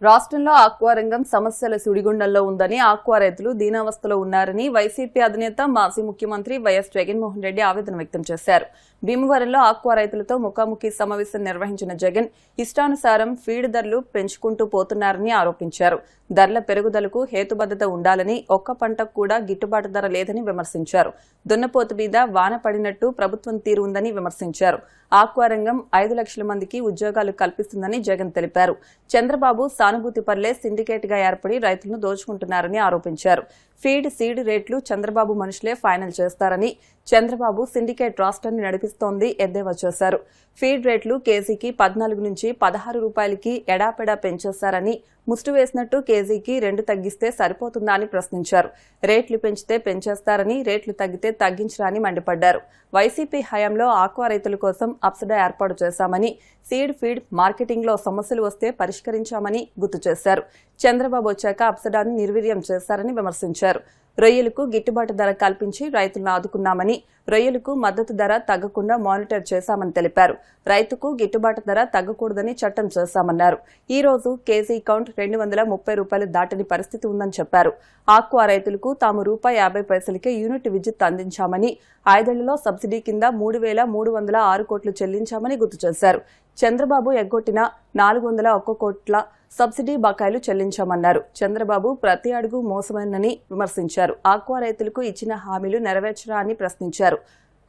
రాష్ట్రంలో ఆక్వా రంగం సమస్యల సుడిగుండంలో ఉందని ఆక్వా రైతులు దీనావస్థలో ఉన్నారని వైసీపీ అధినేత మాజీ ముఖ్యమంత్రి వైఎస్ జగన్మోహన్ రెడ్డి ఆవేదన వ్యక్తం చేశారు. భీమవరంలో ఆక్వా రైతులతో ముఖాముఖి సమావేశం నిర్వహించిన జగన్ ఇష్టానుసారం ఫీడ్ ధరలు పెంచుకుంటూ పోతున్నారని ఆరోపించారు. ధరల పెరుగుదలకు హేతుబద్ధత ఉండాలని, ఒక్క పంటకు కూడా గిట్టుబాటు ధర లేదని విమర్శించారు. దున్నపోతు మీద వాన పడినట్టు ప్రభుత్వం తీరు ఉందని విమర్శించారు. ఆక్వా రంగం 5 లక్షల మందికి ఉద్యోగాలు కల్పిస్తుందని జగన్ తెలిపారు. చంద్రబాబు సానుభూతి పర్లే సిండికేట్ గా ఏర్పడి రైతులను దోచుకుంటున్నారని ఆరోపించారు. ఫీడ్ సీడ్ రేట్లు చంద్రబాబు మనుషులే ఫైనల్ చేస్తారని, చంద్రబాబు సిండికేట్ రాష్ట్రాన్ని నడిపిస్తోంది ఎద్దేవా చేశారు. ఫీడ్ రేట్లు కేజీకి 14 నుంచి 16 రూపాయలకి ఎడాపెడా పెంచేశారని, ముష్టి వేసినట్టు కేజీకి 2 తగ్గిస్తే సరిపోతుందా అని ప్రశ్నించారు. రేట్లు పెంచితే పెంచేస్తారని, రేట్లు తగ్గితే తగ్గించరా అని మండిపడ్డారు. వైసీపీ హయాంలో ఆక్వా రైతుల కోసం అప్సడా ఏర్పాటు చేశామని, సీడ్ ఫీడ్ మార్కెటింగ్ లో సమస్యలు వస్తే పరిష్కరించామని గుర్తు చేశారు. చంద్రబాబు వచ్చాక అప్సడాన్ని నిర్వీర్యం చేశారని విమర్శించారు. రొయ్యలకు గిట్టుబాటు ధర కల్పించి రైతులను ఆదుకున్నామని, రొయ్యలకు మద్దతు ధర తగ్గకుండా మానిటర్ చేశామని తెలిపారు. రైతుకు గిట్టుబాటు ధర తగ్గకూడదని చట్టం చేశామన్నారు. ఈ రోజు కేజీ కౌంట్ 230 రూపాయలు దాటని పరిస్థితి ఉందని చెప్పారు. ఆక్వా రైతులకు తాము ₹50 యూనిట్ విద్యుత్ అందించామని, 5 ఏళ్లలో సబ్సిడీ కింద 3,306 కోట్లు చెల్లించామని గుర్తు చేశారు. చంద్రబాబు ఎగ్గొట్టిన 401 కోట్ల సబ్సిడీ బకాయిలు చెల్లించామన్నారు. చంద్రబాబు ప్రతి అడుగు మోసమేనని విమర్శించారు. ఆక్వా రైతులకు ఇచ్చిన హామీలు నెరవేర్చరా అని ప్రశ్నించారు.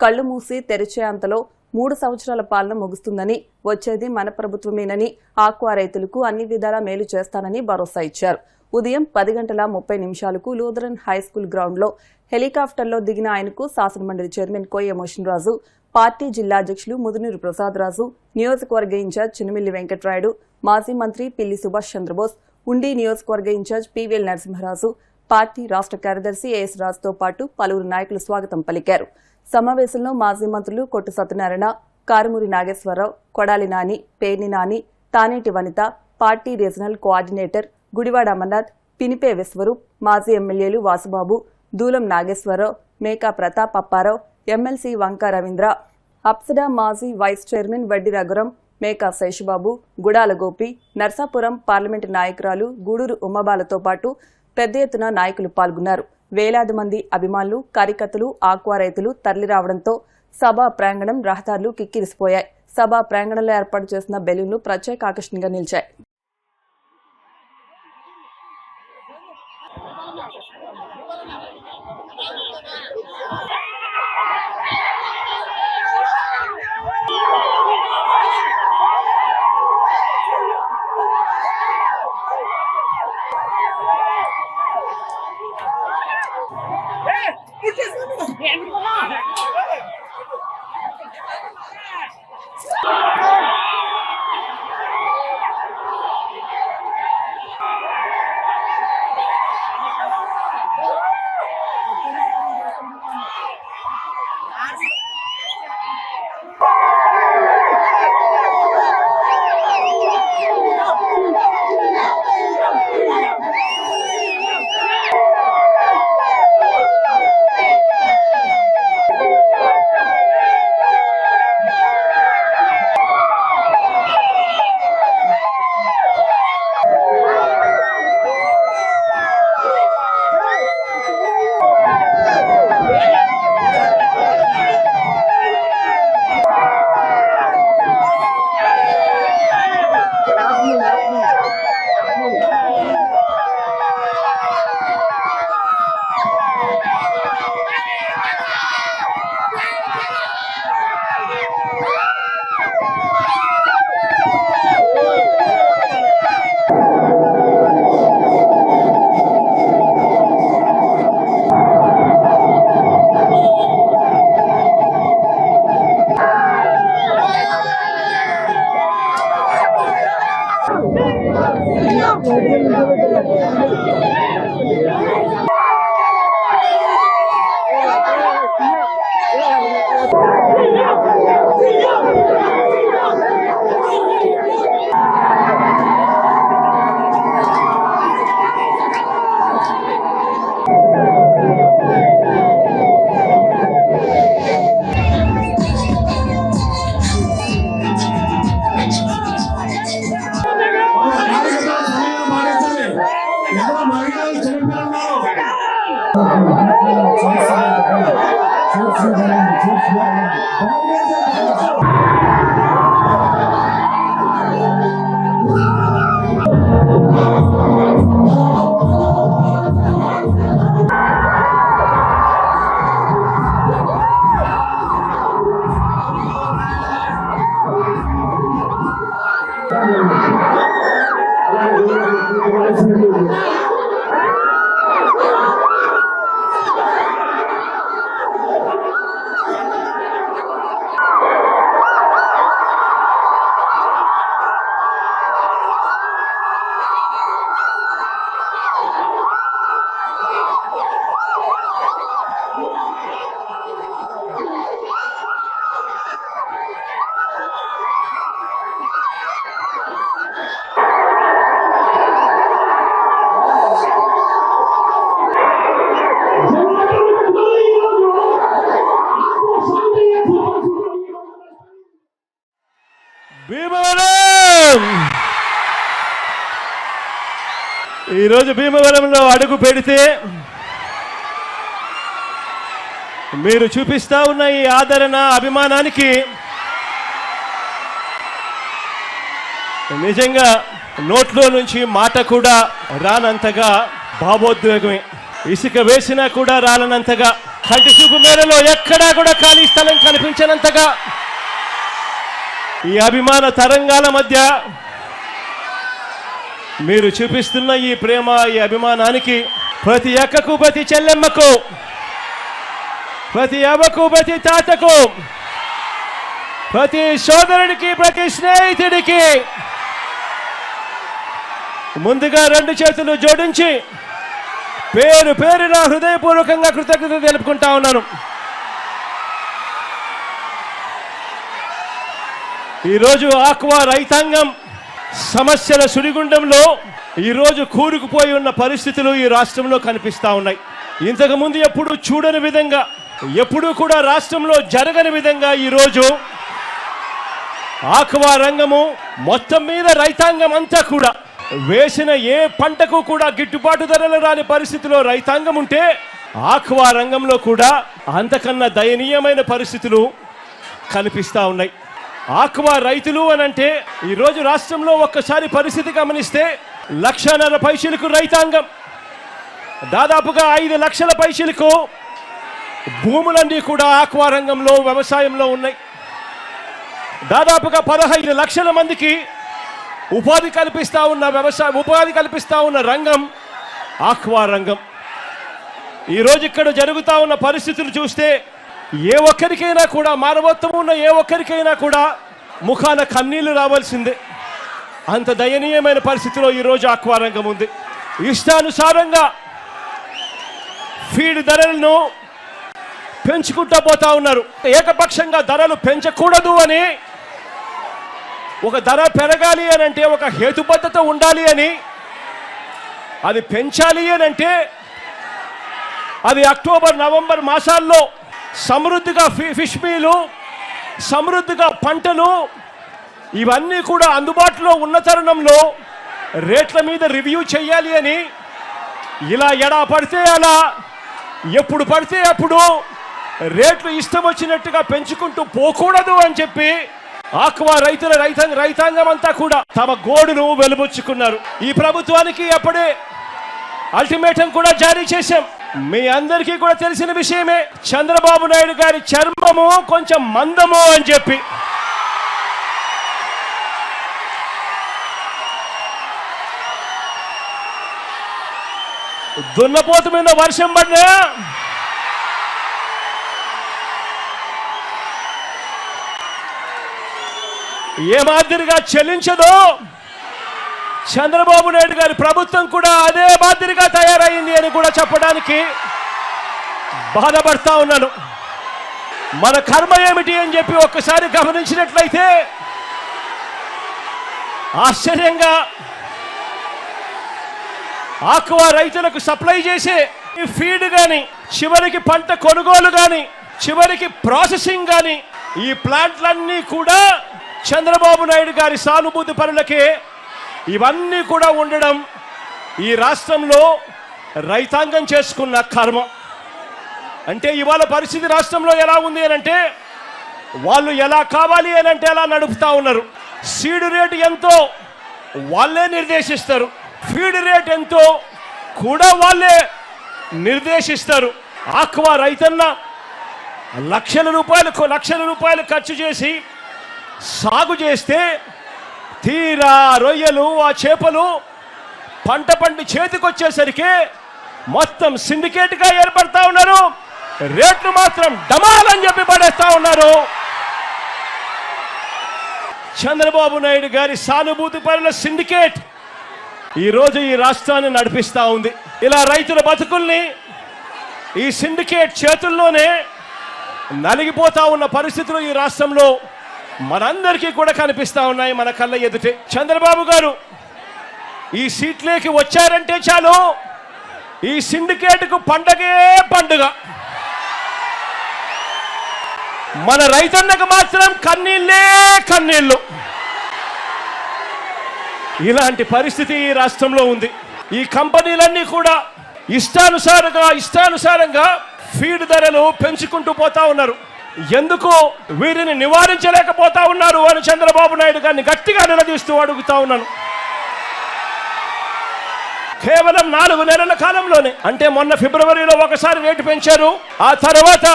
కళ్లు మూసి తెరిచే అంతలో 3 సంవత్సరాల పాలన ముగుస్తుందని, వచ్చేది మన ప్రభుత్వమేనని, ఆక్వా రైతులకు అన్ని విధాలా మేలు చేస్తానని భరోసా ఇచ్చారు. ఉదయం 10:30 లూథరన్ హైస్కూల్ గ్రౌండ్లో హెలికాప్టర్లో దిగిన ఆయనకు శాసనమండలి చైర్మన్ కోయ మోషన్ రాజు, పార్టీ జిల్లా అధ్యక్షులు ముదునూరు ప్రసాద్ రాజు, నియోజకవర్గ ఇన్ఛార్జ్ చినమిల్లి వెంకట్రాయుడు, మాజీ మంత్రి పిల్లి సుభాష్ చంద్రబోస్, ఉండి నియోజకవర్గ ఇన్ఛార్జ్ పివిఎల్ నరసింహరాజు, పార్టీ రాష్ట్ర కార్యదర్శి ఏఎస్ రాజుతో పాటు పలువురు నాయకులు స్వాగతం పలికారు. సమావేశంలో మాజీ మంత్రులు Kottu Satyanarayana, Karumuri Nageswara Rao, Kodali Nani, Perni Nani, Taneti Vanitha, party regional coordinator Gudivada Amarnath, Pinipe Viswarup, మాజీ ఎమ్మెల్యేలు వాసుబాబు, దూలం నాగేశ్వరరావు, మేకా ప్రతాప్ అప్పారావు, ఎమ్మెల్సీ వంక రవీంద్ర, అప్సడా మాజీ vice chairman Vaddi Raghuram, Meka Seshababu, Gudala Gopi, Narsapuram parliament నాయకురాలు గూడూరు ఉమ్మబాలతో పాటు పెద్ద ఎత్తున నాయకులు పాల్గొన్నారు. వేలాది మంది అభిమానులు, కార్యకర్తలు, ఆక్వా రైతులు తరలిరావడంతో సభా ప్రాంగణం, రహదారులు కిక్కిరిసిపోయాయి. సభా ప్రాంగణంలో ఏర్పాటు చేసిన బెలూన్లు ప్రత్యేక ఆకర్షణగా నిలిచాయి. భీమవరం ఈరోజు భీమవరంలో అడుగు పెడితే మీరు చూపిస్తా ఉన్న ఈ ఆదరణ అభిమానానికి నిజంగా నోట్లో నుంచి మాట కూడా రానంతగా భావోద్వేగమే. ఇసుక వేసినా కూడా రాలనంతగా, కంటి చూపు మేరలో ఎక్కడా కూడా ఖాళీ స్థలం కనిపించనంతగా ఈ అభిమాన తరంగాల మధ్య మీరు చూపిస్తున్న ఈ ప్రేమ, ఈ అభిమానానికి ప్రతి అక్కకు, ప్రతి చెల్లెమ్మకు, ప్రతి అవ్వకు, ప్రతి తాతకు, ప్రతి సోదరుడికి, ప్రతి స్నేహితుడికి ముందుగా రెండు చేతులు జోడించి పేరు పేరున హృదయపూర్వకంగా కృతజ్ఞత తెలుపుకుంటా ఉన్నాను. ఈరోజు ఆక్వా రైతాంగం సమస్యల సుడిగుండంలో ఈరోజు కూరుకుపోయి ఉన్న పరిస్థితులు ఈ రాష్ట్రంలో కనిపిస్తా ఉన్నాయి. ఇంతకుముందు ఎప్పుడు చూడని విధంగా, ఎప్పుడూ కూడా రాష్ట్రంలో జరగని విధంగా ఈరోజు ఆక్వా రంగము మొత్తం మీద రైతాంగం అంతా కూడా వేసిన ఏ పంటకు కూడా గిట్టుబాటు ధరలు రాని పరిస్థితిలో రైతాంగం ఉంటే, ఆక్వా రంగంలో కూడా అంతకన్నా దయనీయమైన పరిస్థితులు కనిపిస్తా ఉన్నాయి. ఆక్వా రైతులు అనంటే ఈరోజు రాష్ట్రంలో ఒక్కసారి పరిస్థితి గమనిస్తే 1,50,000 పైసలకు రైతాంగం, దాదాపుగా 5 లక్షల పైసలకు భూములన్నీ కూడా ఆక్వా రంగంలో, వ్యవసాయంలో ఉన్నాయి. దాదాపుగా 15 లక్షల మందికి ఉపాధి కల్పిస్తా ఉన్న రంగం ఆక్వా రంగం. ఈరోజు ఇక్కడ జరుగుతూ ఉన్న పరిస్థితులు చూస్తే ఏ ఒక్కరికైనా కూడా, మానవత్వం ఉన్న ఏ ఒక్కరికైనా కూడా ముఖాన కన్నీళ్లు రావాల్సిందే. అంత దయనీయమైన పరిస్థితిలో ఈరోజు ఆక్వా రంగం ఉంది. ఇష్టానుసారంగా ఫీడ్ ధరలను పెంచుకుంటూ పోతా ఉన్నారు. ఏకపక్షంగా ధరలు పెంచకూడదు అని, ఒక ధర పెరగాలి అని అంటే ఒక హేతుబద్ధత ఉండాలి అని, అది పెంచాలి అని అంటే అది అక్టోబర్, నవంబర్ మాసాల్లో సమృద్ధిగా ఫిష్ మీలు, సమృద్ధిగా పంటలు ఇవన్నీ కూడా అందుబాటులో ఉన్న తరుణంలో రేట్ల మీద రివ్యూ చేయాలి అని, ఇలా ఎడా పడితే అలా, ఎప్పుడు పడితే అప్పుడు రేట్లు ఇష్టం వచ్చినట్టుగా పెంచుకుంటూ పోకూడదు అని చెప్పి ఆక్వా రైతాంగం అంతా కూడా తమ గోడును వెలుబుచ్చుకున్నారు. ఈ ప్రభుత్వానికి అప్పుడే అల్టిమేటం కూడా జారీ చేశాం. మీ అందరికీ కూడా తెలిసిన విషయమే, చంద్రబాబు నాయుడు గారి చర్మము కొంచెం మందము అని చెప్పి. దున్నపోతు మీద వర్షం పడినా ఏ మాదిరిగా చెల్లించదో, చంద్రబాబు నాయుడు గారి ప్రభుత్వం కూడా అదే మాదిరిగా తయారైంది అని కూడా చెప్పడానికి బాధపడతా ఉన్నాను. మన కర్మ ఏమిటి అని చెప్పి ఒక్కసారి గమనించినట్లయితే ఆశ్చర్యంగా ఆక్వా రైతులకు సప్లై చేసే ఫీడ్ కానీ, చివరికి పంట కొనుగోలు కానీ, చివరికి ప్రాసెసింగ్ కానీ, ఈ ప్లాంట్లన్నీ కూడా చంద్రబాబు నాయుడు గారి సానుభూతి పరులకే ఇవన్నీ కూడా ఉండడం ఈ రాష్ట్రంలో రైతాంగం చేసుకున్న కర్మ. అంటే ఇవాళ పరిస్థితి రాష్ట్రంలో ఎలా ఉంది అని అంటే, వాళ్ళు ఎలా కావాలి అని అంటే అలా నడుపుతా ఉన్నారు. సీడ్ రేటు ఎంతో వాళ్ళే నిర్దేశిస్తారు, ఫీడ్ రేట్ ఎంతో కూడా వాళ్ళే నిర్దేశిస్తారు. ఆక్వా రైతన్న లక్షల రూపాయలు ఖర్చు చేసి సాగు చేస్తే తీరా రొయ్యలు, ఆ చేపలు పంట పండి చేతికొచ్చేసరికి మొత్తం సిండికేట్గా ఏర్పడతా ఉన్నారు. రేట్లు మాత్రం డమాలని చెప్పి పడేస్తా ఉన్నారు. చంద్రబాబు నాయుడు గారి సానుభూతి పరుల సిండికేట్ ఈరోజు ఈ రాష్ట్రాన్ని నడిపిస్తా ఉంది. ఇలా రైతుల బతుకుల్ని ఈ సిండికేట్ చేతుల్లోనే నలిగిపోతా ఉన్న పరిస్థితులు ఈ రాష్ట్రంలో మనందరికీ కూడా కనిపిస్తా ఉన్నాయి, మన కళ్ళ ఎదుటే. చంద్రబాబు గారు ఈ సీట్లోకి వచ్చారంటే చాలు ఈ సిండికేట్కు పండగే పండుగ. మన రైతన్నకు మాత్రం కన్నీళ్ళే కన్నీళ్ళు. ఇలాంటి పరిస్థితి ఈ రాష్ట్రంలో ఉంది. ఈ కంపెనీలన్నీ కూడా ఇష్టానుసారంగా ఫీడ్ ధరలు పెంచుకుంటూ పోతా ఉన్నారు. ఎందుకు వీరిని నివారించలేకపోతా ఉన్నారు అని చంద్రబాబు నాయుడు గారిని గట్టిగా నిలదీస్తూ అడుగుతా ఉన్నాను. కేవలం 4 నెలల కాలంలోనే, అంటే మొన్న ఫిబ్రవరిలో ఒకసారి రేటు పెంచారు, ఆ తర్వాత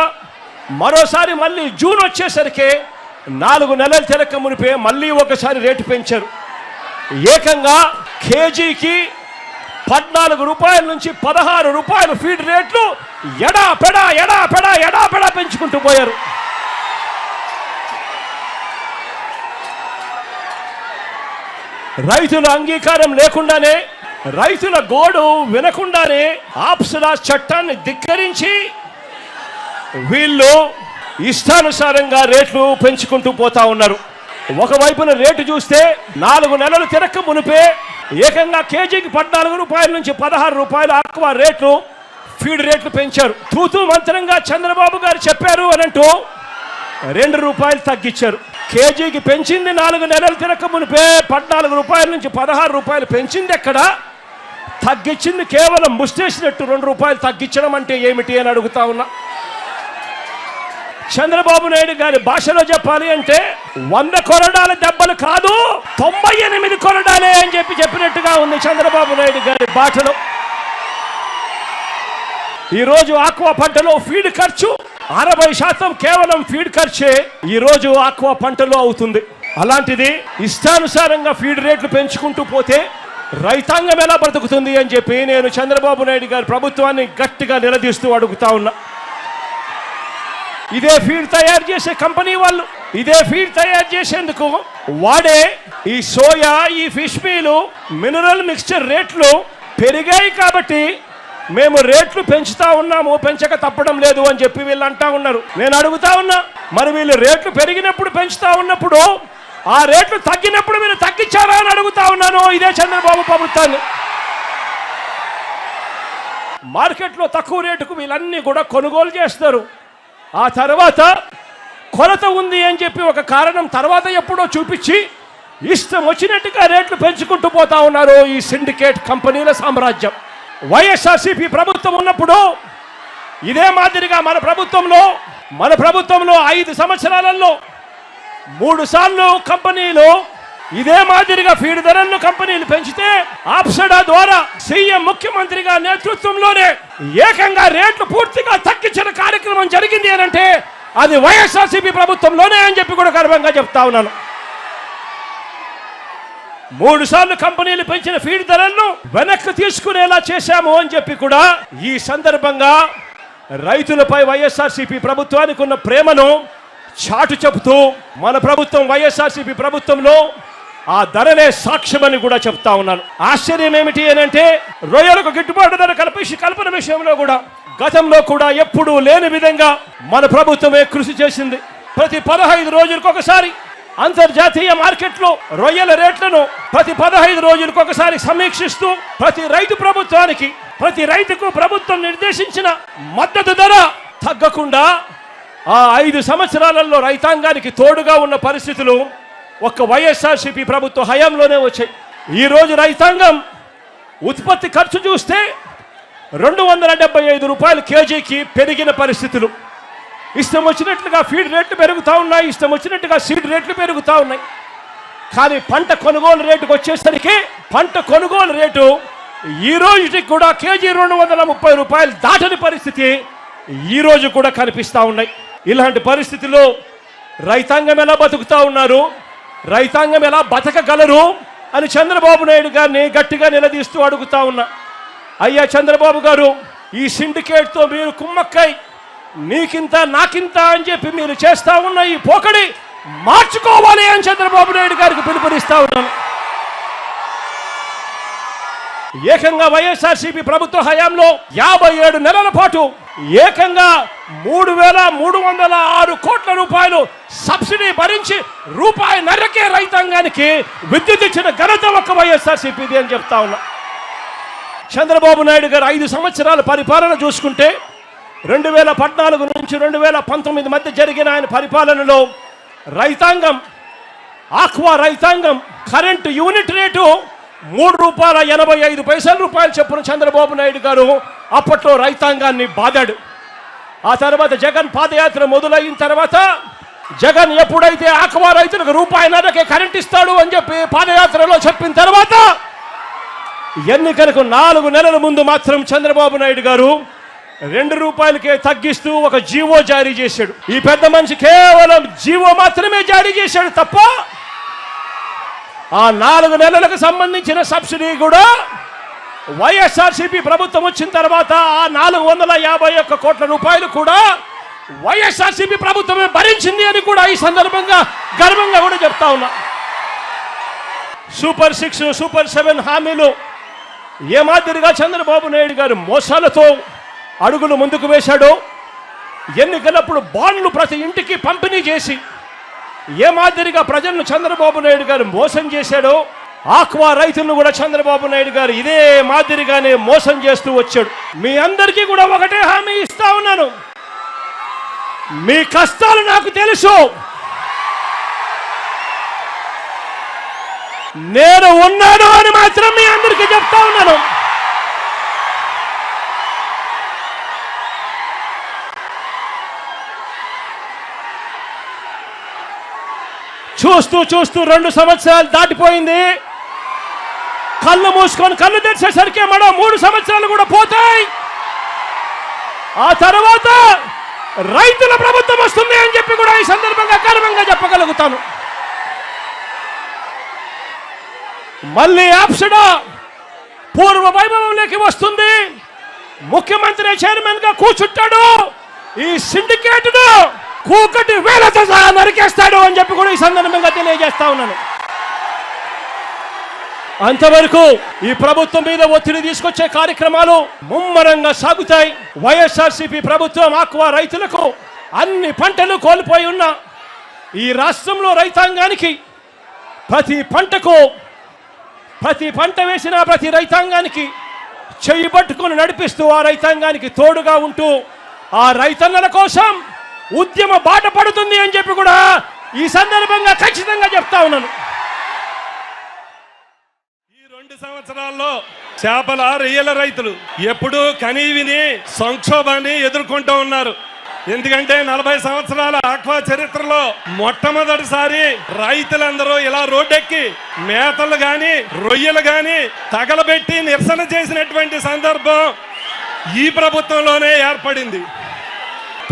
మరోసారి మళ్ళీ జూన్ వచ్చేసరికి 4 నెలల తిరక్క మునిపే మళ్ళీ ఒకసారి రేటు పెంచారు. ఏకంగా కేజీకి 14 రూపాయల నుంచి 16 రూపాయలు ఫీడ్ రేట్లు ఎడా పెంచుకుంటూ పోయారు. రైతుల అంగీకారం లేకుండానే, రైతుల గోడు వినకుండానే ఆప్సలా చట్టాన్ని ధిక్కరించి వీళ్ళు ఇష్టానుసారంగా రేట్లు పెంచుకుంటూ పోతా ఉన్నారు. ఒకవైపున రేటు చూస్తే 4 నెలలు తిరక్క మునిపే ఏకంగా కేజీకి 14 రూపాయల నుంచి 16 రూపాయలు ఆక్వా రేట్లు ఫీడ్ రేట్లు పెంచారు. తూతూ మంత్రంగా చంద్రబాబు గారు చెప్పారు అనంటూ 2 రూపాయలు తగ్గించారు. కేజీకి పెంచింది 4 నెలలు తిరక్క మునిపే 14 రూపాయల నుంచి 16 రూపాయలు పెంచింది ఎక్కడ, తగ్గించింది కేవలం ముష్టేసినట్టు 2 రూపాయలు తగ్గించడం అంటే ఏమిటి అని అడుగుతా ఉన్నా. చంద్రబాబు నాయుడు గారి భాషలో చెప్పాలి అంటే 100 కొరడాల దెబ్బలు కాదు 98 కొరడాలే అని చెప్పినట్టుగా ఉంది చంద్రబాబు నాయుడు గారి భాషలో. ఈరోజు ఆక్వా పంటలో ఫీడ్ ఖర్చు 60% కేవలం ఫీడ్ ఖర్చే ఈరోజు ఆక్వా పంటలో అవుతుంది. అలాంటిది ఇష్టానుసారంగా ఫీడ్ రేట్లు పెంచుకుంటూ పోతే రైతాంగం ఎలా బ్రతుకుతుంది అని చెప్పి నేను చంద్రబాబు నాయుడు గారి ప్రభుత్వాన్ని గట్టిగా నిలదీస్తూ అడుగుతా ఉన్నా. ఇదే ఫీడ్ తయారు చేసే కంపెనీ వాళ్ళు ఇదే ఫీడ్ తయారు చేసేందుకు వాడే ఈ సోయా, ఈ ఫిష్ మీలు, మినరల్ మిక్స్చర్ రేట్లు పెరిగాయి కాబట్టి మేము రేట్లు పెంచుతా ఉన్నాము, పెంచక తప్పడం లేదు అని చెప్పి వీళ్ళు అంటా ఉన్నారు. నేను అడుగుతా ఉన్నా, మరి వీళ్ళు రేట్లు పెరిగినప్పుడు పెంచుతా ఉన్నప్పుడు ఆ రేట్లు తగ్గినప్పుడు మీరు తగ్గించారా అని అడుగుతా ఉన్నాను ఇదే చంద్రబాబు ప్రభుత్వాన్ని. మార్కెట్లో తక్కువ రేటుకు వీళ్ళన్నీ కూడా కొనుగోలు చేస్తారు. ఆ తర్వాత కొరత ఉంది అని చెప్పి ఒక కారణం తర్వాత ఎప్పుడో చూపించి ఇష్టం వచ్చినట్టుగా రేట్లు పెంచుకుంటూ పోతా ఉన్నారు ఈ సిండికేట్ కంపెనీల సామ్రాజ్యం. వైఎస్ఆర్సీపీ ప్రభుత్వం ఉన్నప్పుడు ఇదే మాదిరిగా మన ప్రభుత్వంలో 5 సంవత్సరాలలో 3 సార్లు కంపెనీలు ఇదే మాదిరిగా ఫీడ్ ధరలను కంపెనీలు పెంచితే ఆప్సడా ద్వారా సీఎం ముఖ్యమంత్రిగా నేతృత్వంలోనే ఏకంగా రేట్లు పూర్తిగా తగ్గించిన కార్యక్రమం జరిగింది అని అంటే అది వైఎస్ఆర్సీపీ ప్రభుత్వంలోనే అని చెప్పి కూడా గర్వంగా చెప్తా ఉన్నాను. 3 సార్లు కంపెనీలు పెంచిన ఫీడ్ ధరలను వెనక్కి తీసుకునేలా చేశాము అని చెప్పి కూడా ఈ సందర్భంగా రైతులపై వైఎస్ఆర్సీపీ ప్రభుత్వానికి ఉన్న ప్రేమను చాటు చెబుతూ మన ప్రభుత్వం వైఎస్ఆర్సీపీ ప్రభుత్వంలో ఆ ధరలే సాక్ష్యమని కూడా చెప్తా ఉన్నాను. ఆశ్చర్యం ఏమిటి అని అంటే రొయ్యలకు గిట్టుబాటు ధర కల్పన విషయంలో కూడా గతంలో కూడా ఎప్పుడూ లేని విధంగా మన ప్రభుత్వమే కృషి చేసింది. ప్రతి 15 రోజులకు ఒకసారి అంతర్జాతీయ మార్కెట్లో రొయ్యల రేట్లను ప్రతి 15 రోజులకు ఒకసారి సమీక్షిస్తూ ప్రతి రైతుకు ప్రభుత్వం నిర్దేశించిన మద్దతు ధర తగ్గకుండా ఆ 5 సంవత్సరాలలో రైతాంగానికి తోడుగా ఉన్న పరిస్థితులు ఒక్క వైఎస్ఆర్సీపీ ప్రభుత్వ హయాంలోనే వచ్చాయి. ఈరోజు రైతాంగం ఉత్పత్తి ఖర్చు చూస్తే 275 రూపాయలు కేజీకి పెరిగిన పరిస్థితులు. ఇష్టం వచ్చినట్లుగా ఫీడ్ రేట్లు పెరుగుతూ ఉన్నాయి, ఇష్టం వచ్చినట్టుగా సీడ్ రేట్లు పెరుగుతూ ఉన్నాయి. కానీ పంట కొనుగోలు రేటుకు వచ్చేసరికి పంట కొనుగోలు రేటు ఈ రోజుకి కూడా కేజీ 230 రూపాయలు దాటని పరిస్థితి ఈ రోజు కూడా కనిపిస్తూ ఉన్నాయి. ఇలాంటి పరిస్థితుల్లో రైతాంగం ఎలా బతుకుతూ ఉన్నారు, రైతాంగం ఎలా బతకగలరు, అని చంద్రబాబు నాయుడు గారిని గట్టిగా నిలదీస్తూ అడుగుతా ఉన్నా. అయ్యా చంద్రబాబు గారు, ఈ సిండికేట్తో మీరు కుమ్మక్కై నీకింత నాకింత అని చెప్పి మీరు చేస్తా ఉన్న ఈ పోకడి మార్చుకోవాలి అని చంద్రబాబు నాయుడు గారికి పిలుపునిస్తా ఉన్నాను. ఏకంగా వైఎస్ఆర్సీపీ ప్రభుత్వ హయాంలో 57 నెలల పాటు ఏకంగా 3,306 కోట్ల రూపాయలు సబ్సిడీ భరించి రూపాయిన్నరకే రైతాంగానికి విద్యుత్ ఇచ్చిన ఘనత ఒక్క వైఎస్ఆర్సీపీది అని చెప్తా ఉన్నా. చంద్రబాబు నాయుడు గారు 5 సంవత్సరాల పరిపాలన చూసుకుంటే 2014 నుంచి 2019 మధ్య జరిగిన ఆయన పరిపాలనలో రైతాంగం, ఆక్వా రైతాంగం కరెంటు యూనిట్ రేటు ₹3.85 చొప్పున చంద్రబాబు నాయుడు గారు అప్పట్లో రైతాంగాన్ని బాదాడు. ఆ తర్వాత జగన్ పాదయాత్ర మొదలైన తర్వాత జగన్ ఎప్పుడైతే ఆక్వా రైతులకు ₹1.5కే కరెంట్ ఇస్తాడు అని చెప్పి పాదయాత్రలో చెప్పిన తర్వాత ఎన్నికలకు 4 నెలల ముందు మాత్రం చంద్రబాబు నాయుడు గారు ₹2కే తగ్గిస్తూ ఒక జీవో జారీ చేశాడు. ఈ పెద్ద మనిషి కేవలం జీవో మాత్రమే జారీ చేశాడు తప్ప ఆ 4 నెలలకు సంబంధించిన సబ్సిడీ కూడా వైఎస్ఆర్సీపీ ప్రభుత్వం వచ్చిన తర్వాత ఆ 451 కోట్ల రూపాయలు కూడా వైఎస్ఆర్సీపీ ప్రభుత్వమే భరించింది అని కూడా ఈ సందర్భంగా గర్వంగా కూడా చెప్తా ఉన్నా. సూపర్ 6, సూపర్ 7 హామీలు ఏ మాదిరిగా చంద్రబాబు నాయుడు గారు మోసాలతో అడుగులు ముందుకు వేశాడో, ఎన్నికలప్పుడు బాండ్లు ప్రతి ఇంటికి పంపిణీ చేసి ఏ మాదిరిగా ప్రజలను చంద్రబాబు నాయుడు గారు మోసం చేశాడో, ఆక్వా రైతులను కూడా చంద్రబాబు నాయుడు గారు ఇదే మాదిరిగానే మోసం చేస్తూ వచ్చాడు. మీ అందరికీ కూడా ఒకటే హామీ ఇస్తా ఉన్నాను, మీ కష్టాలు నాకు తెలుసు, నేను ఉన్నాను అని మాత్రం మీ అందరికీ చెప్తా ఉన్నాను. చూస్తూ చూస్తూ 2 సంవత్సరాలు దాటిపోయింది. కళ్ళు మూసుకొని కళ్ళు తెరిచేసరికి మరో 3 సంవత్సరాలు కూడా పోతాయి. ఆ తర్వాత రైతుల ప్రభుత్వం వస్తుంది అని చెప్పి కూడా ఈ సందర్భంగా గర్వంగా చెప్పగలుగుతాను. మళ్ళీ ఆప్షడా పూర్వ వైభవంలోకి వస్తుంది. ముఖ్యమంత్రి చైర్మన్ గా కూర్చుంటాడు. ఈ సిండికేట్ను కూకటి వేలతో సహా నరికేస్తాడు అని చెప్పి కూడా ఈ సందర్భంగా తెలియజేస్తా ఉన్నాను. అంతవరకు ఈ ప్రభుత్వం మీద ఒత్తిడి తీసుకొచ్చే కార్యక్రమాలు ముమ్మరంగా సాగుతాయి. వైఎస్ఆర్సీపీ ప్రభుత్వం ఆక్వా రైతులకు అన్ని పంటలు కోల్పోయి ఉన్న ఈ రాష్ట్రంలో రైతాంగానికి ప్రతి పంట వేసిన ప్రతి రైతాంగానికి చెయ్యి పట్టుకొని నడిపిస్తూ ఆ రైతాంగానికి తోడుగా ఉంటూ ఆ రైతన్నల కోసం ఉద్యమ బాట పడుతుంది అని చెప్పి కూడా ఈ సందర్భంగా ఖచ్చితంగా చెప్తా ఉన్నాను. ఈ 2 సంవత్సరాల్లో చేపల రొయ్యల రైతులు ఎప్పుడూ కనీవిని సంక్షోభాన్ని ఎదుర్కొంటూ ఉన్నారు. ఎందుకంటే 40 సంవత్సరాల ఆక్వా చరిత్రలో మొట్టమొదటిసారి రైతులందరూ ఇలా రోడ్డెక్కి మేతలు గాని రొయ్యలు గాని తగలబెట్టి నిరసన చేసినటువంటి సందర్భం ఈ ప్రభుత్వంలోనే ఏర్పడింది.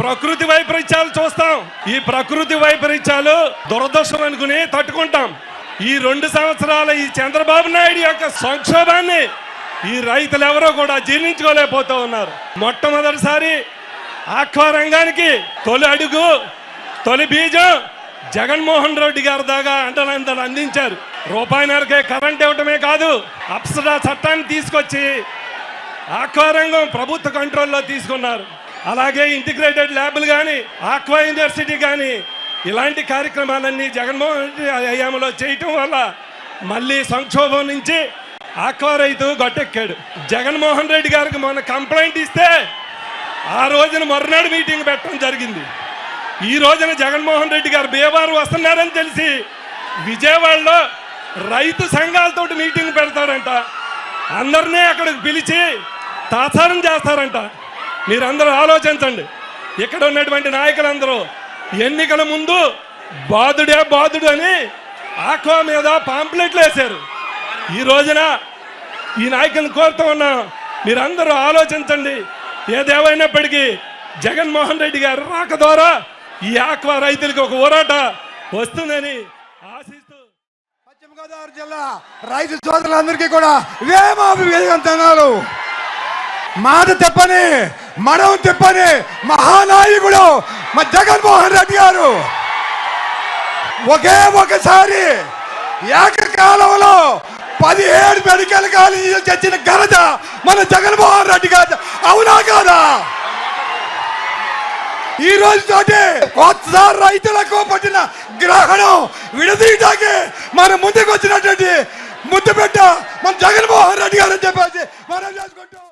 ప్రకృతి వైపరీత్యాలు చూస్తాం. ఈ ప్రకృతి వైపరీత్యాలు దురదృష్టం అనుకుని తట్టుకుంటాం. ఈ 2 సంవత్సరాల ఈ చంద్రబాబు నాయుడు యొక్క సంక్షోభాన్ని ఈ రైతులు ఎవరో కూడా జీర్ణించుకోలేకపోతూ ఉన్నారు. మొట్టమొదటిసారి ఆక్వా రంగానికి తొలి అడుగు, తొలి బీజం జగన్మోహన్ రెడ్డి గారి దాకా అంటలంతలు అందించారు. ₹1.5కే కరెంట్ ఇవ్వటమే కాదు, అప్సరా చట్టాన్ని తీసుకొచ్చి ఆక్వా రంగం ప్రభుత్వ కంట్రోల్లో తీసుకున్నారు. అలాగే ఇంటిగ్రేటెడ్ ల్యాబ్లు కానీ ఆక్వా యూనివర్సిటీ కానీ ఇలాంటి కార్యక్రమాలన్నీ జగన్మోహన్ రెడ్డి హయాంలో చేయటం వల్ల మళ్ళీ సంక్షోభం నుంచి ఆక్వా రైతు గట్టెక్కాడు. జగన్మోహన్ రెడ్డి గారికి మొన్న కంప్లైంట్ ఇస్తే ఆ రోజున మరునాడు మీటింగ్ పెట్టడం జరిగింది. ఈ రోజున జగన్మోహన్ రెడ్డి గారు బీహార్ వస్తున్నారని తెలిసి విజయవాడలో రైతు సంఘాలతో మీటింగ్ పెడతారంట. అందరినీ అక్కడికి పిలిచి తాసారం చేస్తారంట. మీరందరూ ఆలోచించండి. ఇక్కడ ఉన్నటువంటి నాయకులందరూ ఎన్నికల ముందు బాధుడు అని ఆక్వా మీద పాంప్లెట్లు వేశారు. ఈ రోజున ఈ నాయకులను కోరుతూ ఉన్నాం, మీరందరూ ఆలోచించండి. ఏదేమైనప్పటికీ జగన్మోహన్ రెడ్డి గారు రాక ద్వారా ఈ ఆక్వా రైతులకు ఒక ఊరాట వస్తుందని ఆశిస్తూ పశ్చిమ గోదావరి జిల్లా రైతు సోదరులందరికీ కూడా వేమాభివేదంతనాలు. మాట తెప్పని మడం తెప్పని మహానాయకుడు మా జగన్మోహన్ రెడ్డి గారు ఒకే ఒకసారి ఏకకాలంలో 17 మెడికల్ కాలేజీలు తెచ్చిన ఘనత మన జగన్మోహన్ రెడ్డి గారు. అవునా కాదా? ఈ రోజు తోటి కొత్త రైతులకు పట్టిన గ్రహణం విడదీయటానికి మన ముందుకు వచ్చినటువంటి ముద్దు పెట్ట మన జగన్మోహన్ రెడ్డి గారు అని చెప్పేసి మనం చేసుకుంటాం.